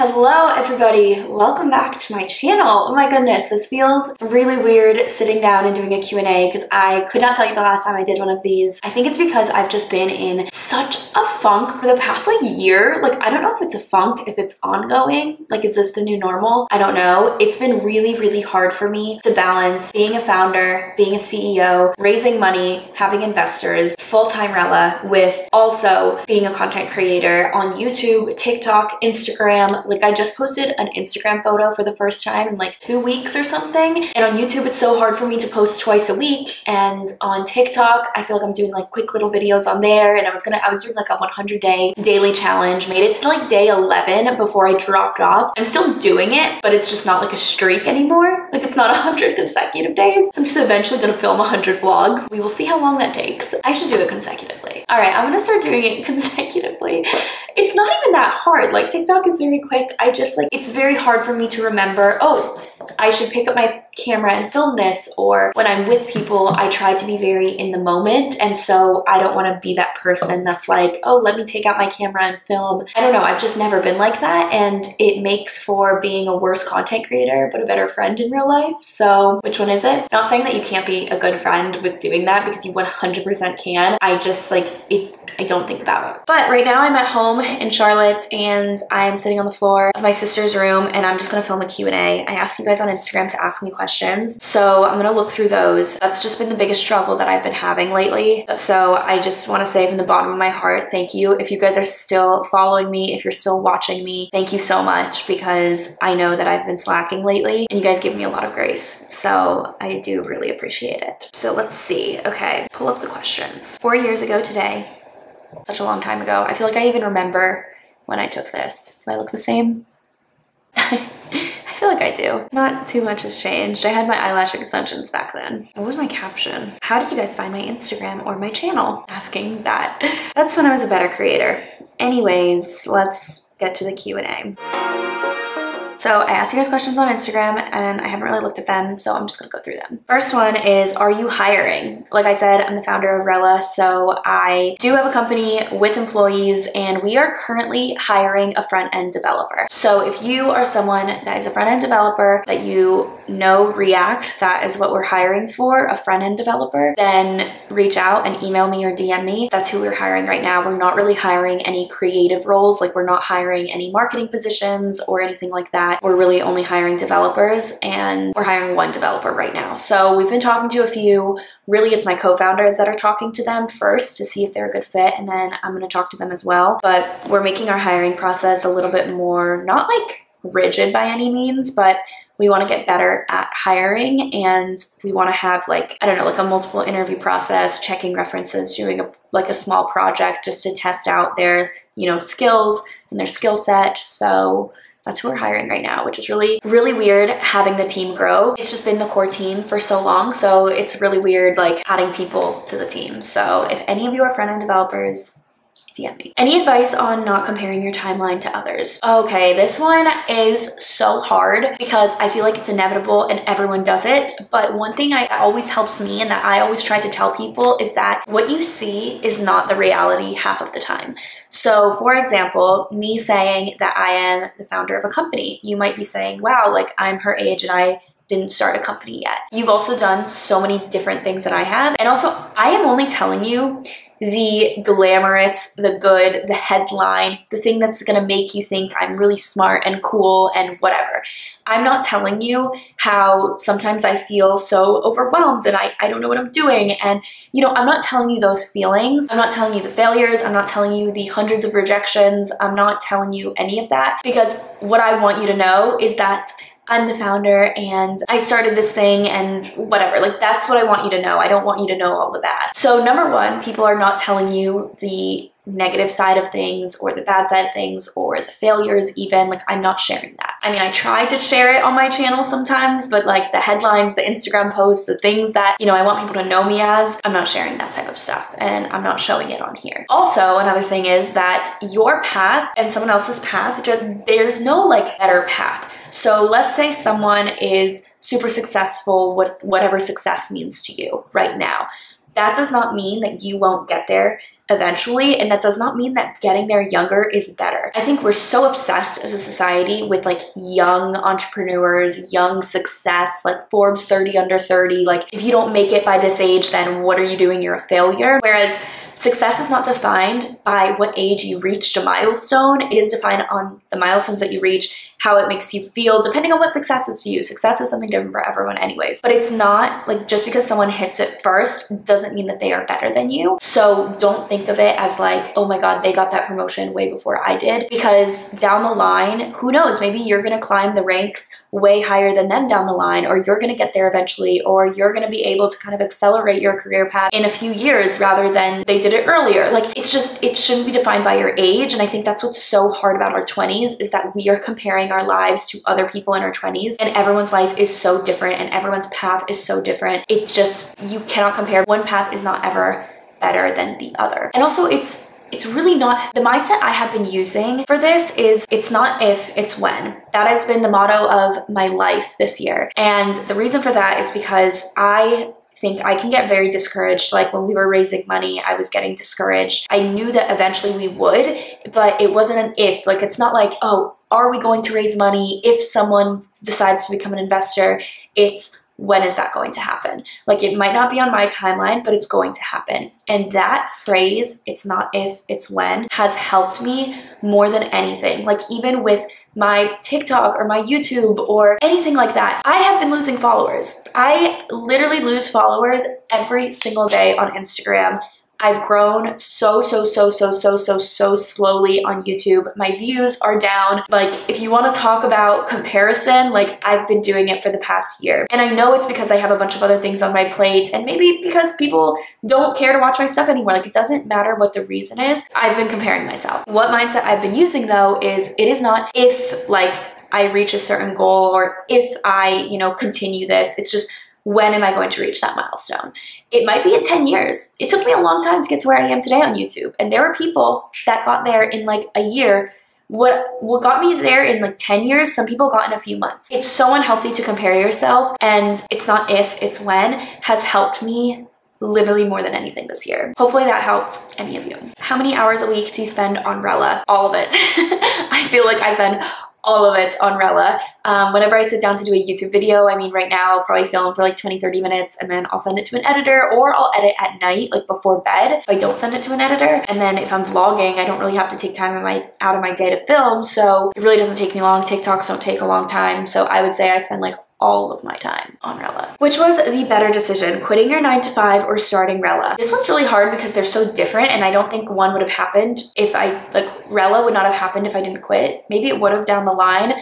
Hello everybody, welcome back to my channel. Oh my goodness, this feels really weird sitting down and doing a Q&A because I could not tell you the last time I did one of these. I think it's because I've just been in such a funk for the past year. I don't know if it's a funk, if it's ongoing. Is this the new normal? I don't know. It's been really hard for me to balance being a founder, being a CEO, raising money, having investors, full-time Rella, with also being a content creator on YouTube, TikTok, Instagram. I just posted an Instagram photo for the first time in 2 weeks or something. And on YouTube, it's so hard for me to post twice a week. And on TikTok, I feel like I'm doing quick little videos on there. And I was doing a 100-day daily challenge, made it to day 11 before I dropped off. I'm still doing it, but it's just not a streak anymore. It's not 100 consecutive days. I'm just eventually gonna film 100 vlogs. We will see how long that takes. I should do it consecutively. All right, I'm gonna start doing it consecutively. It's not even that hard. TikTok is very quick. It's very hard for me to remember, oh, I should pick up my camera and film this, or when I'm with people, I try to be very in the moment, and so I don't want to be that person that's oh, let me take out my camera and film. I don't know, I've just never been like that, and it makes for being a worse content creator, but a better friend in real life. So which one is it? Not saying that you can't be a good friend with doing that, because you 100% can. I just I don't think about it. But right now I'm at home in Charlotte, and I'm sitting on the floor of my sister's room, and I'm just gonna film a Q&A. I asked you guys on Instagram to ask me questions, so I'm gonna look through those. That's just been the biggest struggle that I've been having lately. So I just wanna say from the bottom of my heart, thank you. If you guys are still following me, if you're still watching me, thank you so much, because I know that I've been slacking lately, and you guys give me a lot of grace. So I do really appreciate it. So let's see, okay, pull up the questions. 4 years ago today, such a long time ago. I feel like I even remember when I took this. Do I look the same? I feel like I do. Not too much has changed. I had my eyelash extensions back then. What was my caption? How did you guys find my Instagram or my channel? Asking that. That's when I was a better creator. Anyways, let's get to the Q&A. So I asked you guys questions on Instagram, and I haven't really looked at them, so I'm just gonna go through them. First one is, are you hiring? Like I said, I'm the founder of Rella, so I do have a company with employees, and we are currently hiring a front-end developer. So if you are someone that is a front-end developer, that you know React, that is what we're hiring for, a front-end developer, then reach out and email me or DM me. That's who we're hiring right now. We're not really hiring any creative roles, we're not hiring any marketing positions or anything like that. We're really only hiring developers, and we're hiring one developer right now. So we've been talking to a few. Really, it's my co-founders that are talking to them first to see if they're a good fit, and then I'm gonna talk to them as well. But we're making our hiring process a little bit more, not rigid by any means, but we want to get better at hiring, and we want to have I don't know, a multiple interview process, checking references, doing a small project just to test out their, skills and their skill set. So that's who we're hiring right now, which is really weird having the team grow. It's just been the core team for so long, so it's really weird adding people to the team. So if any of you are front-end developers, DM me. Any advice on not comparing your timeline to others? Okay, this one is so hard because I feel like it's inevitable and everyone does it. But one thing that always helps me, and that I always try to tell people, is that what you see is not the reality half of the time. So for example, me saying that I am the founder of a company, you might be saying, wow, I'm her age and I didn't start a company yet. You've also done so many different things that I have. And also, I am only telling you the glamorous, the good, the headline, the thing that's gonna make you think I'm really smart and cool and whatever. I'm not telling you how sometimes I feel so overwhelmed and I don't know what I'm doing. And I'm not telling you those feelings. I'm not telling you the failures. I'm not telling you the hundreds of rejections. I'm not telling you any of that, because what I want you to know is that I'm the founder and I started this thing and whatever. That's what I want you to know. I don't want you to know all the bad. So number one, people are not telling you the negative side of things or the bad side of things or the failures even. I'm not sharing that. I mean, I try to share it on my channel sometimes, but the headlines, the Instagram posts, the things that, I want people to know me as, I'm not sharing that type of stuff, and I'm not showing it on here. Also, another thing is that your path and someone else's path, there's no better path. So let's say someone is super successful with whatever success means to you right now. That does not mean that you won't get there eventually, and that does not mean that getting there younger is better. I think we're so obsessed as a society with like young entrepreneurs, young success, like Forbes 30 under 30. Like if you don't make it by this age, then what are you doing? You're a failure. Whereas success is not defined by what age you reached a milestone. It is defined on the milestones that you reach, how it makes you feel, depending on what success is to you. Success is something different for everyone anyways. But it's not like just because someone hits it first doesn't mean that they are better than you. So don't think of it as like, oh my God, they got that promotion way before I did. Because down the line, who knows, maybe you're gonna climb the ranks way higher than them down the line, or you're gonna get there eventually, or you're gonna be able to kind of accelerate your career path in a few years rather than they did it earlier. Like it's just, it shouldn't be defined by your age. And I think that's what's so hard about our 20s is that we are comparing our lives to other people in our 20s, and everyone's life is so different and everyone's path is so different. It's just, you cannot compare. One path is not ever better than the other. And also it's really not, the mindset I have been using for this is it's not if, it's when. That has been the motto of my life this year. And the reason for that is because I think I can get very discouraged. Like when we were raising money, I was getting discouraged. I knew that eventually we would, but it wasn't an if. Like it's not like, oh, are we going to raise money if someone decides to become an investor? It's when is that going to happen? Like it might not be on my timeline, but it's going to happen. And that phrase, it's not if, it's when, has helped me more than anything. Like even with my TikTok or my YouTube or anything like that, I have been losing followers. I literally lose followers every single day on Instagram. I've grown so slowly on YouTube. My views are down. Like if you want to talk about comparison, like I've been doing it for the past year. And I know it's because I have a bunch of other things on my plate and maybe because people don't care to watch my stuff anymore. Like it doesn't matter what the reason is. I've been comparing myself. What mindset I've been using though is it is not if like I reach a certain goal or if I, you know, continue this. It's just when am I going to reach that milestone? It might be in 10 years. It took me a long time to get to where I am today on YouTube. And there were people that got there in like a year. What got me there in like 10 years, some people got in a few months. It's so unhealthy to compare yourself, and it's not if, it's when, has helped me literally more than anything this year. Hopefully that helped any of you. How many hours a week do you spend on Rella? All of it. I feel like I spend all of it on Rella. Whenever I sit down to do a YouTube video, I mean, right now I'll probably film for like 20-30 minutes and then I'll send it to an editor, or I'll edit at night, like before bed, if I don't send it to an editor. And then if I'm vlogging, I don't really have to take time out of my day to film, so it really doesn't take me long. TikToks don't take a long time, so I would say I spend like all of my time on Rella. Which was the better decision, quitting your 9-to-5 or starting Rella? This one's really hard because they're so different, and I don't think one would have happened if Rella would not have happened if I didn't quit. Maybe it would have down the line,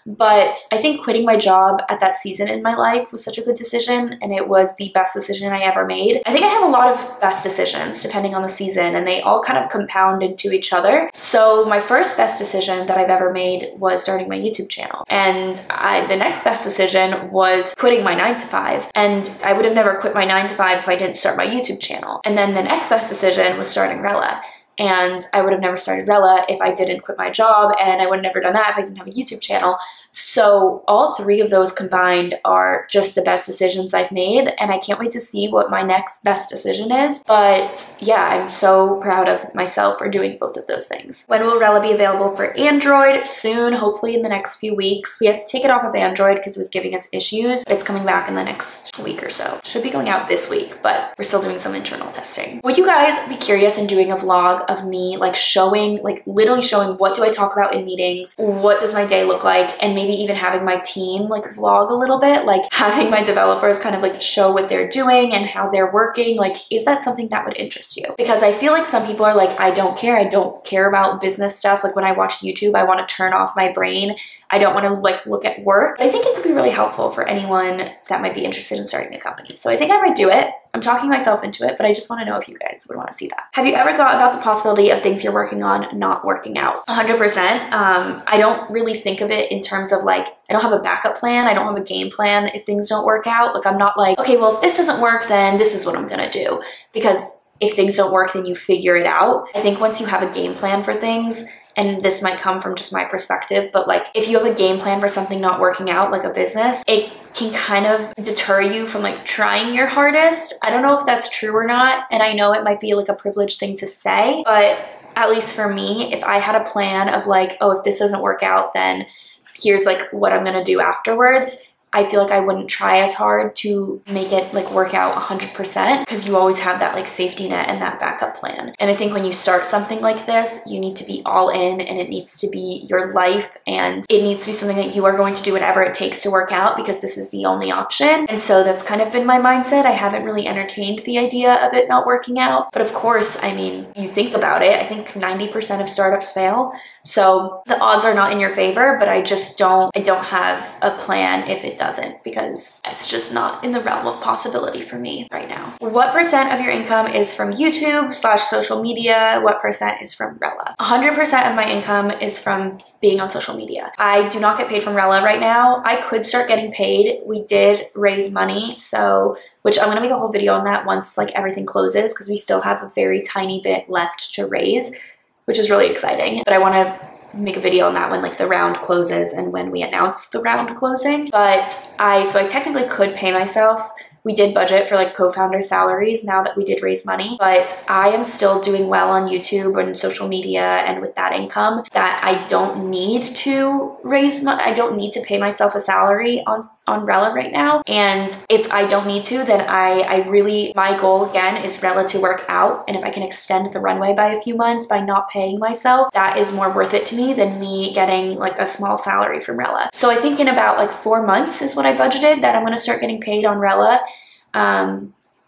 but I think quitting my job at that season in my life was such a good decision, and it was the best decision I ever made. I think I have a lot of best decisions depending on the season, and they all kind of compound into each other. So my first best decision that I've ever made was starting my YouTube channel. And the next best decision was quitting my 9-to-5. And I would have never quit my 9-to-5 if I didn't start my YouTube channel. And then the next best decision was starting Rella. And I would have never started Rella if I didn't quit my job, and I would have never done that if I didn't have a YouTube channel. So all three of those combined are just the best decisions I've made, and I can't wait to see what my next best decision is. But yeah, I'm so proud of myself for doing both of those things. When will Rella be available for Android? Soon, hopefully in the next few weeks. We have to take it off of Android because it was giving us issues, but it's coming back in the next week or so. Should be going out this week, but we're still doing some internal testing. Would you guys be curious in doing a vlog of me like showing, like literally showing what do I talk about in meetings? What does my day look like? And maybe even having my team like vlog a little bit, like having my developers kind of like show what they're doing and how they're working. Like, is that something that would interest you? Because I feel like some people are like, I don't care about business stuff. Like when I watch YouTube, I want to turn off my brain. I don't want to like look at work. But I think it could be really helpful for anyone that might be interested in starting a company. So I think I might do it. I'm talking myself into it, but I just want to know if you guys would want to see that. Have you ever thought about the possibility of things you're working on not working out? 100%. I don't really think of it in terms of like, I don't have a backup plan. I don't have a game plan if things don't work out. Like I'm not like, okay, well, if this doesn't work, then this is what I'm gonna do. Because if things don't work, then you figure it out. I think once you have a game plan for things, and this might come from just my perspective, but like if you have a game plan for something not working out, like a business, it can kind of deter you from like trying your hardest. I don't know if that's true or not. And I know it might be like a privileged thing to say, but at least for me, if I had a plan of like, oh, if this doesn't work out, then here's like what I'm gonna do afterwards, I feel like I wouldn't try as hard to make it like work out 100% because you always have that like safety net and that backup plan. And I think when you start something like this, you need to be all in, and it needs to be your life, and it needs to be something that you are going to do whatever it takes to work out because this is the only option. And so that's kind of been my mindset. I haven't really entertained the idea of it not working out. But of course, I mean, you think about it, I think 90% of startups fail. So the odds are not in your favor, but I don't have a plan if it doesn't, because it's just not in the realm of possibility for me right now. What percent of your income is from YouTube/social media? What percent is from Rella? 100% of my income is from being on social media. I do not get paid from Rella right now. I could start getting paid. We did raise money, which I'm gonna make a whole video on that once like everything closes, because we still have a very tiny bit left to raise, which is really exciting. But I wanna make a video on that when like the round closes and when we announce the round closing. But so I technically could pay myself. We did budget for like co-founder salaries now that we did raise money, but I am still doing well on YouTube and social media, and with that income that I don't need to raise money. I don't need to pay myself a salary on Rella right now. And if I don't need to, then my goal again is Rella to work out. And if I can extend the runway by a few months by not paying myself, that is more worth it to me than me getting like a small salary from Rella. So I think in about like 4 months is what I budgeted that I'm gonna start getting paid on Rella.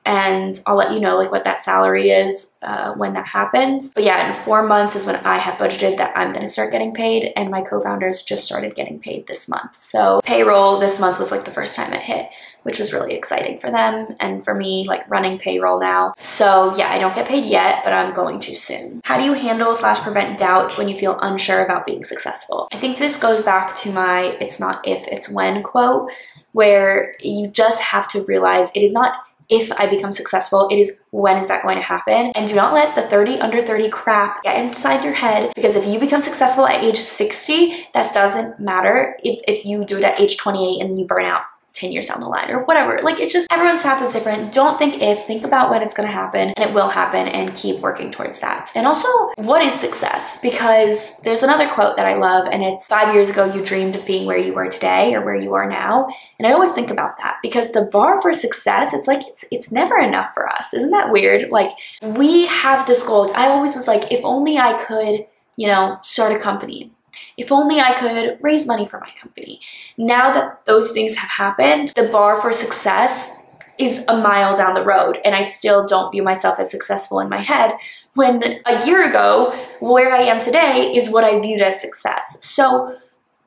And I'll let you know like what that salary is when that happens. But yeah, in 4 months is when I have budgeted that I'm gonna start getting paid, and my co-founders just started getting paid this month. So payroll this month was like the first time it hit, which was really exciting for them and for me, like running payroll now. So yeah, I don't get paid yet, but I'm going to soon. How do you handle/prevent doubt when you feel unsure about being successful? I think this goes back to my "it's not if, it's when" quote, where you just have to realize it is not if I become successful, it is when is that going to happen. And do not let the 30 under 30 crap get inside your head, because if you become successful at age 60, that doesn't matter if you do it at age 28 and you burn out 10 years down the line or whatever. Like, it's just everyone's path is different. Don't think if, think about when it's gonna happen, and it will happen, and keep working towards that. And also, what is success? Because there's another quote that I love, and it's 5 years ago you dreamed of being where you were today or where you are now. And I always think about that, because the bar for success, it's like it's never enough for us. Isn't that weird? Like, we have this goal. I always was like, if only I could, you know, start a company. If only I could raise money for my company. Now that those things have happened, the bar for success is a mile down the road, and I still don't view myself as successful in my head, when a year ago, where I am today is what I viewed as success. So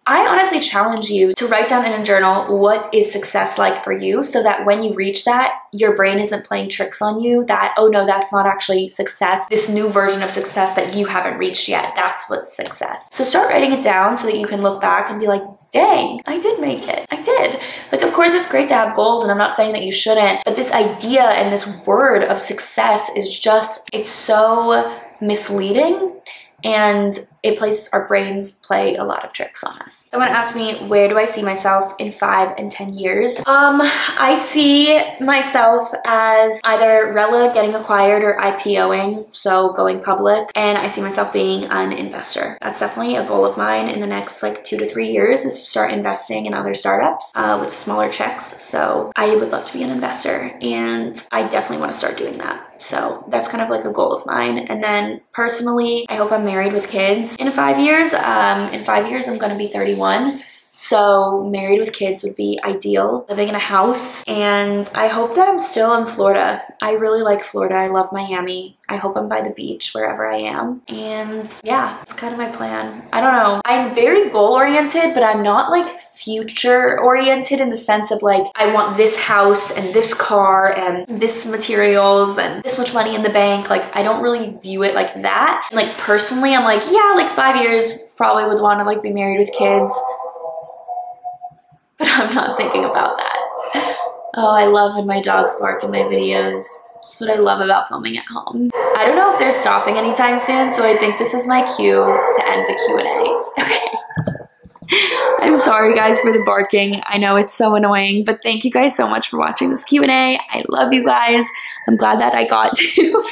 I honestly challenge you to write down in a journal what is success like for you, so that when you reach that, your brain isn't playing tricks on you that, oh no, that's not actually success. This new version of success that you haven't reached yet, that's what's success. So start writing it down so that you can look back and be like, dang, I did make it. I did. Like, of course, it's great to have goals, and I'm not saying that you shouldn't, but this idea and this word of success is just, it's so misleading. And our brains play a lot of tricks on us. Someone asked me, where do I see myself in 5 and 10 years? I see myself as either Rella getting acquired or IPOing, so going public, and I see myself being an investor. That's definitely a goal of mine in the next like 2 to 3 years, is to start investing in other startups with smaller checks. So I would love to be an investor, and I definitely want to start doing that. So that's kind of like a goal of mine. And then personally, I hope I'm married with kids in 5 years. In 5 years, I'm gonna be 31. So married with kids would be ideal, living in a house. And I hope that I'm still in Florida. I really like Florida. I love Miami. I hope I'm by the beach wherever I am. And yeah, that's kind of my plan. I don't know. I'm very goal oriented, but I'm not like future oriented in the sense of like, I want this house and this car and this materials and this much money in the bank. Like, I don't really view it like that. And like personally, I'm like, yeah, like 5 years probably would want to like be married with kids. But I'm not thinking about that. Oh, I love when my dogs bark in my videos. That's what I love about filming at home. I don't know if they're stopping anytime soon, so I think this is my cue to end the Q&A. Okay. I'm sorry guys for the barking. I know it's so annoying, but thank you guys so much for watching this Q&A. I love you guys. I'm glad that I got to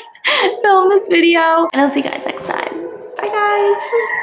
film this video, and I'll see you guys next time. Bye guys.